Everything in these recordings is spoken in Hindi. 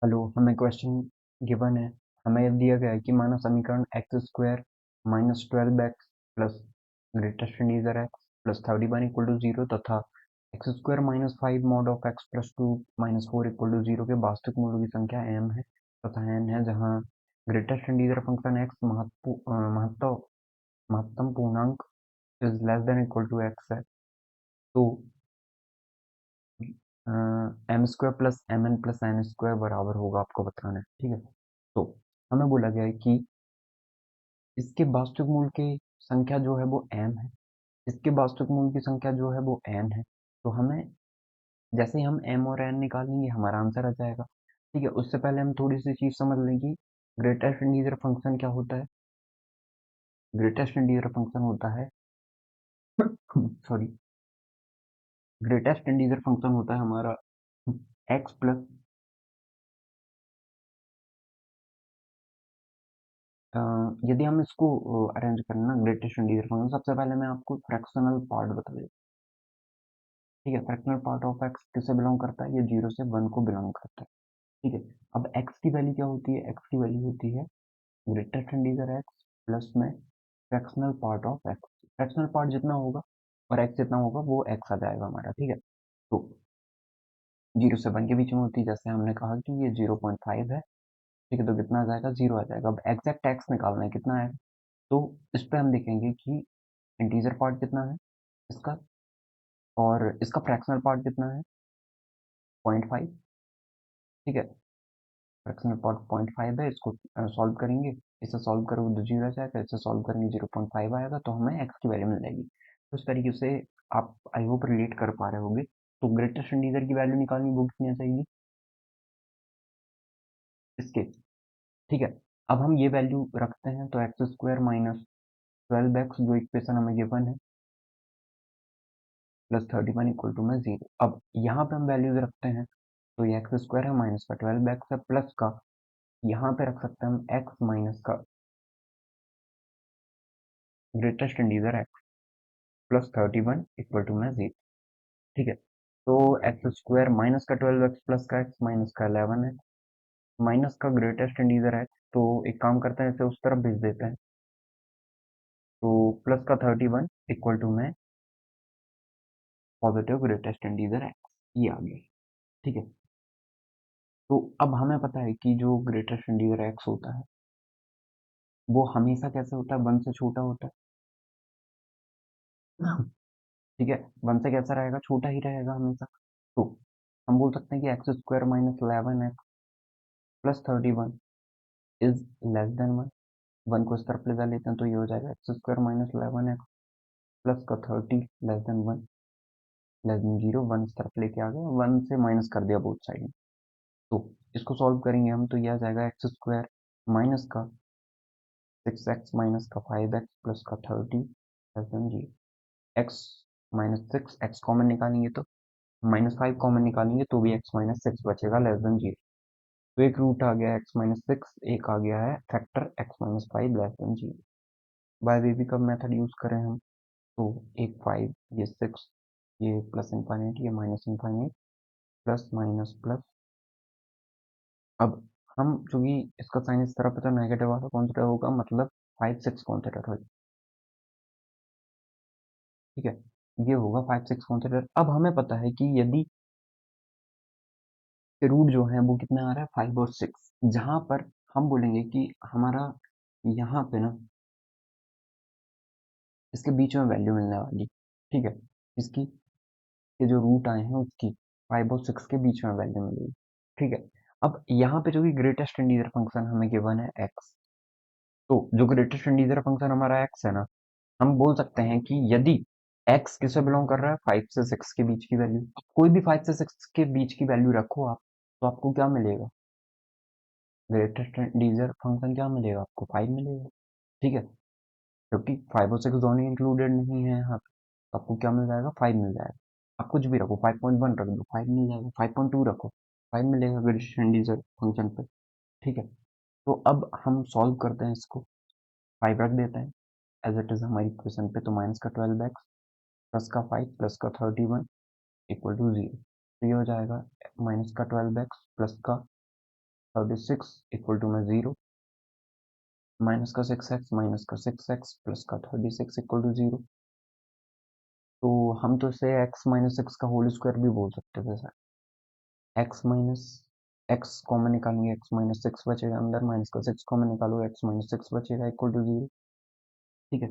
हेलो, हमें क्वेश्चन गिवन है। हमें यह दिया गया है कि माना समीकरण X square minus 12x plus greatest integer X plus 31 equal to 0 तथा X square minus 5 mod of X plus 2 minus 4 equal to 0 के वास्तविक मूलों की संख्या m है तथा n है, जहाँ ग्रेटेस्ट इंटीजर फंक्शन x महत्तम पूर्णांक is less than equal to x है। तो M square plus M N plus N square बराबर होगा, आपको बताना है। ठीक है, तो हमें बोला गया है कि इसके वास्तविक मूल की संख्या जो है वो m है, इसके वास्तविक मूल की संख्या जो है वो n है। तो हमें जैसे ही हम m और n निकालेंगे हमारा आंसर आ जाएगा। ठीक है, उससे पहले हम थोड़ी सी चीज समझ लें कि ग्रेटेस्ट इंटीजर फंक्शन क्या होता है। ग्रेटेस्ट इंटीजर फंक्शन होता है सॉरी, ग्रेटेस्ट इंटीजर फंक्शन होता है हमारा x प्लस, यदि हम इसको अरेंज करें ना ग्रेटेस्ट इंटीजर फंक्शन, सबसे पहले मैं आपको फ्रैक्शनल पार्ट बता देता हूँ। ठीक है, फ्रैक्शनल पार्ट ऑफ एक्स किससे बिलोंग करता है, ये 0 से 1 को बिलोंग करता है। ठीक है, अब एक्स की वैल्यू क्या होती है, एक्स की वैल्यू होती है ग्रेटेस्ट इंटीजर एक्स प्लस में fractional part of x. Fractional part जितना होगा और एक्स जितना होगा वो एक्स आ जाएगा हमारा। ठीक है, तो 0 से 1 के बीच में होती है, जैसे हमने कहा कि ये 0.5 है। ठीक है, तो कितना आ जाएगा, 0 आ जाएगा। अब एग्जैक्ट एक्स निकालना है कितना है, तो इस पे हम देखेंगे कि इंटीजर पार्ट कितना है इसका और इसका फ्रैक्शनल पार्ट कितना है, 0.5। ठीक है, फ्रैक्शनल पार्ट 0.5 है, इसको सॉल्व करेंगे। इसे सॉल्व करोगे तो 0 आ जाएगा, इसे सॉल्व करेंगे 0.5 आएगा, तो हमें एक्स की वैल्यू मिल जाएगी। तो इस तरीके से आप आई होप रिलेट कर पा रहे होगे। तो ग्रेटेस्ट इंटीजर की वैल्यू निकालनी, वो कितनी आ जाएगी इसके। ठीक है, अब हम ये वैल्यू रखते हैं तो एक्स स्क्वायर माइनस 12x जो इक्वेशन हमें गिवन है प्लस 31 इक्वल टू में 0। अब यहाँ पे हम वैल्यूज रखते हैं तो ये एक्स स्क्वायर है माइनस का 12x है प्लस का, यहाँ पे रख सकते हैं हम x माइनस का greatest integer X plus 31 equal to में 0। ठीक है, तो एक्स स्क्वायर माइनस का 12x प्लस का x माइनस का 11 है, माइनस का ग्रेटेस्ट इंटीजर है, तो एक काम करते हैं इसे उस तरफ भेज देते हैं। तो प्लस का 31 इक्वल टू में पॉजिटिव ग्रेटेस्ट इंटीजर एक्स, ये आ गया। ठीक है, तो अब हमें पता है कि जो ग्रेटेस्ट इंटीजर एक्स होता है वो हमेशा कैसे होता है, 1 से छोटा होता है। ठीक है, 1 से कैसा रहेगा, छोटा ही रहेगा हमेशा। तो हम बोल सकते हैं कि x square minus 11x plus 31 is less then 1। 1 को इस तरफ ले जा लेते हैं तो ये हो जाएगा x square minus 11x plus का 30 लेस देन 1 लेस देन 0। 1 इस तरफ लेके आ गया, 1 से माइनस कर दिया बोथ साइड में। तो इसको सॉल्व करेंगे हम तो ये आ जाएगा एक्स स्क्वायर माइनस का 6x माइनस का 5x प्लस का 30 less than 0। X minus 6 x common निकालेंगे तो -5 कॉमन निकालेंगे तो भी x माइनस 6 बचेगा लेस देन 0। तो एक रूट आ गया x माइनस 6, एक आ गया है factor x minus 5 less than 0। बाय बेबी का मेथड यूज करें हम तो एक 5 ये 6 ये प्लस इनफाइनाइट ये minus infinite plus minus plus. अब हम चूंकि इसका साइन इस तरफ है तो नेगेटिव वाला कॉन्सिडर होगा, मतलब 5 6 कॉन्सिडर होगा। ठीक है, ये होगा 5 6 कॉन्सिडर। अब हमें पता है कि यदि रूट जो है वो कितना आ रहा है 5 और 6, जहां पर हम बोलेंगे कि हमारा यहाँ पे ना इसके बीच में वैल्यू मिलने वाली। ठीक है, इसकी ये जो रूट आए हैं उसकी 5 और 6 के बीच में वैल्यू मिलेगी। ठीक है, अब यहाँ पे जो कि ग्रेटेस्ट इंटीजर फंक्शन हमें गिवन है x, तो जो ग्रेटेस्ट इंटीजर फंक्शन हमारा x है ना, हम बोल सकते हैं कि यदि x किससे बिलोंग कर रहा है 5 से 6 के बीच की वैल्यू, कोई भी 5 से 6 के बीच की वैल्यू रखो आप, तो आपको क्या मिलेगा, ग्रेटेस्ट इंटीजर फंक्शन क्या मिलेगा आपको, 5 मिलेगा। ठीक है, क्योंकि 5 और 6 दोनों इंक्लूडेड नहीं है यहाँ पे, तो आपको क्या मिल जाएगा, 5 मिल जाएगा। आप कुछ भी रखो, 5.1 रख दो 5 मिल जाएगा, 5.2 रखो 5 मिलेगा ग्रेटेस्ट इंटीजर फंक्शन पे। ठीक है, तो अब हम सॉल्व करते हैं इसको, 5 रख देते हैं एज इट इज हमारी इक्वेशन पे, तो माइनस का 12x प्लस का 5 प्लस का 31 इक्वल टू 0। तो ये हो जाएगा माइनस का 12x प्लस का 36 इक्वल टू में 0, माइनस का 6x माइनस का 6x प्लस का 36 इक्वल टू 0। तो हम तो इसे x माइनस सिक्स का होल स्क्वायर भी बोल सकते थे sir. x minus x common निकालेंगे, x माइनस सिक्स बचेगा अंदर, माइनस का 6 कॉमन निकालो, x माइनस सिक्स बचेगा इक्वल टू 0। ठीक है,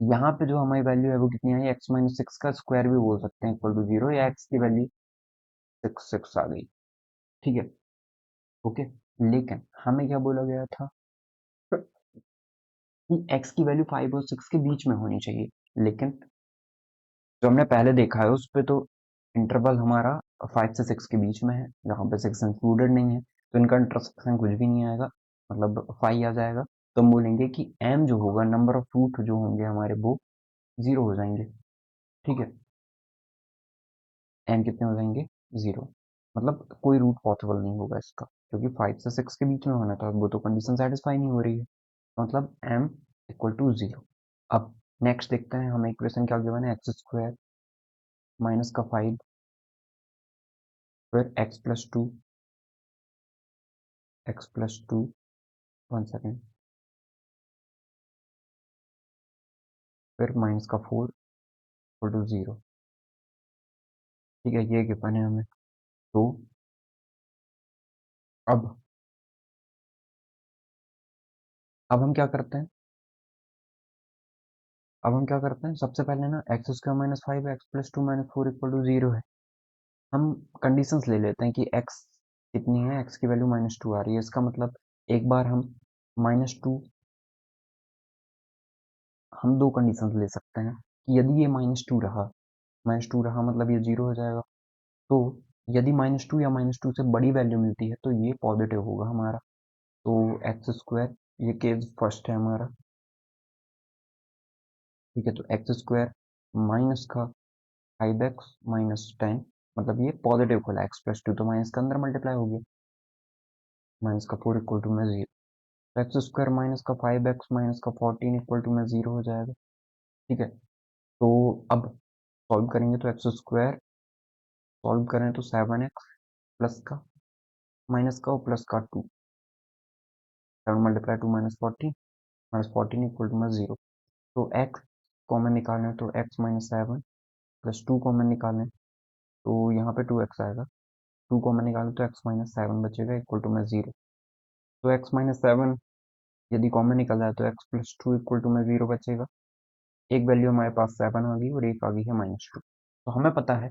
यहाँ पे जो हमारी वैल्यू है वो कितनी आई, x माइनस सिक्स का स्क्वायर भी बोल सकते हैं इक्वल टू 0, या x की वैल्यू 6 आ गई। ठीक है, ओके। लेकिन हमें क्या बोला गया था कि x की वैल्यू 5 और 6 के बीच में होनी चाहिए, लेकिन जो हमने पहले देखा है उस पे तो इंटरवल हमारा 5 से 6 के बीच में है, जहाँ पे 6 इंक्लूडेड नहीं है, तो इनका इंटरसेक्शन कुछ भी नहीं आएगा, मतलब 5 आ जाएगा। तो हम बोलेंगे कि m जो होगा, नंबर ऑफ रूट जो होंगे हमारे वो 0 हो जाएंगे। ठीक है, m कितने हो जाएंगे, 0, मतलब कोई रूट पॉसिबल नहीं होगा इसका, क्योंकि 5 से 6 के बीच में होना था, वो तो कंडीशन सेटिस्फाई नहीं हो रही है, मतलब m इक्वल टू 0। अब नेक्स्ट देखते हैं, हमें इक्वेशन क्या गिवन है, एक्स स्क्वायर माइनस का 5, फिर x+2, 1 सेकेंड, फिर माइनस का 4 इक्वल टू 0। ठीक है, ये गिवन है हमें। तो अब अब हम क्या करते हैं, अब हम क्या करते हैं, सबसे पहले ना X square minus five x+2 minus four equal to 0 है, हम कंडीशंस ले लेते हैं कि x कितनी है, x की वैल्यू -2 आ रही है, इसका मतलब एक बार -2 हम दो कंडीशंस ले सकते हैं कि यदि ये -2 रहा मतलब ये 0 हो जाएगा। तो यदि -2 या -2 से बड़ी वैल्यू मिलती है तो ये पॉजिटिव होगा हमारा। तो एक्स स्क्वायर, ये केस फर्स्ट है हमारा। ठीक है, तो एक्स स्क्वायर माइनस का 5x माइनस 10, मतलब ये पॉजिटिव खुला, x+2 तो माइनस का अंदर मल्टीप्लाई हो गया, माइनस का 4 इक्वल टू में 0। तो एक्स स्क्वायर माइनस का 5x माइनस का 14 इक्वल टू में 0 हो जाएगा। ठीक है, तो अब सॉल्व करेंगे तो एक्स स्क्वायर सॉल्व करें तो 7x प्लस का माइनस का और प्लस का 2, 7 मल्टीप्लाई 2 माइनस 14 इक्वल टू में 0। तो x कॉमन निकालें तो x माइनस 7 प्लस 2 कॉमन निकालें तो यहाँ पे 2x आएगा, 2 कॉमन निकालें तो x माइनस 7 बचेगा इक्वल टू में 0। तो x माइनस 7 यदि कॉमन निकल जाए तो x+2 इक्वल टू में 0 बचेगा। एक वैल्यू हमारे पास 7 आ गई और एक आ गई है -2। तो हमें पता है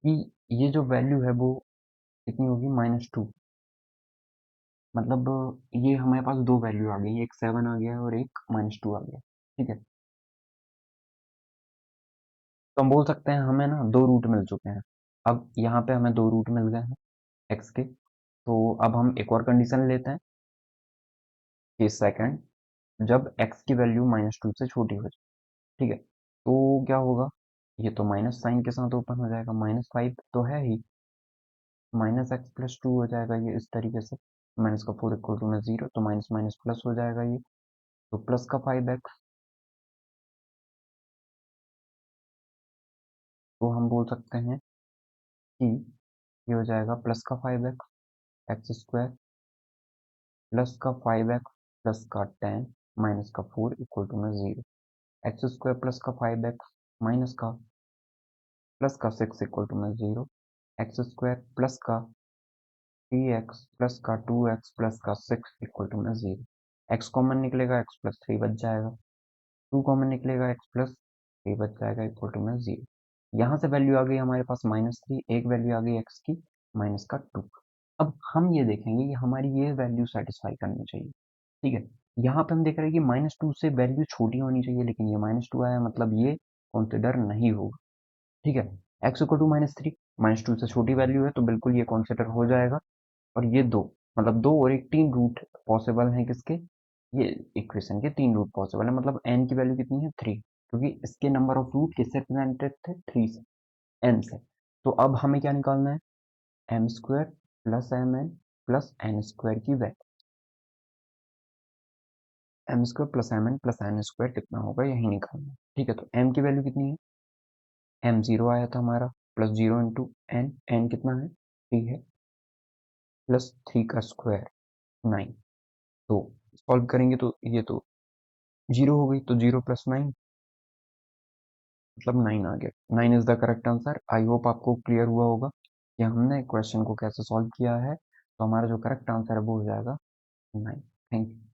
कि ये जो वैल्यू है वो कितनी होगी, -2, मतलब ये हमारे पास दो वैल्यू आ गई, एक 7 आ गया और एक -2 आ गया। ठीक है, तो हम बोल सकते हैं हमें ना दो रूट मिल चुके हैं। अब यहाँ पे हमें दो रूट मिल गए हैं एक्स के, तो अब हम एक और कंडीशन लेते हैं कि सेकंड, जब एक्स की वैल्यू -2 से छोटी हो जाए। ठीक है, तो क्या होगा, ये तो माइनस साइन के साथ ओपन हो जाएगा, -5 तो है ही, -x+2 हो जाएगा ये इस तरीके से, माइनस का 4 इक्वल टू में 0, तो माइनस माइनस प्लस हो जाएगा ये, तो प्लस का 5x। तो हम बोल सकते हैं कि ये हो जाएगा प्लस का 5x, एक्स स्क्वायर प्लस का 5x प्लस का 10 माइनस का 4 इक्वल टू में 0। एक्स स्क्वायर प्लस का 5x माइनस का प्लस का 6 इक्वल टू में 0। एक्स स्क्वायर प्लस का 3x प्लस का 2x प्लस का 6 इक्वल टू में 0। एक्स कॉमन निकलेगा, x प्लस 3 बच जाएगा, 2 कॉमन निकलेगा, x प्लस 3 बच जाएगा इक्वल टू में 0। यहाँ से वैल्यू आ गई हमारे पास -3, एक वैल्यू आ गई x की माइनस का 2। अब हम ये देखेंगे कि हमारी ये वैल्यू सेटिस्फाई करनी चाहिए। ठीक है, यहाँ पे हम देख रहे हैं कि -2 से वैल्यू छोटी होनी चाहिए, लेकिन ये -2 आया, मतलब ये कंसिडर नहीं होगा। ठीक है, x इक्वल टू -3, -2 से छोटी वैल्यू है तो बिल्कुल ये कंसिडर हो जाएगा। और ये दो, मतलब दो और एक, तीन रूट पॉसिबल हैं किसके, ये इक्वेशन के तीन रूट पॉसिबल है, मतलब n की वैल्यू कितनी है, 3, क्योंकि इसके नंबर ऑफ रूट किससे रिप्रेजेंटेड थे, 3 से, n से। तो अब हमें क्या निकालना है, m square plus mn plus n square की value, m square plus mn plus n square कितना होगा यही निकालना है। ठीक है, तो m की वैल्यू कितनी है, m 0 आया था हमारा, प्लस 0 इंटू एन, एन कितना है 3 है, प्लस 3 का स्क्वायर 9। तो सॉल्व करेंगे तो ये तो 0 हो गई, तो 0 प्लस 9 मतलब 9 आ गया। 9 is the correct answer. I hope आपको क्लियर हुआ होगा कि हमने क्वेश्चन को कैसे सॉल्व किया है। तो हमारा जो करेक्ट आंसर है वो हो जाएगा 9। Thank you.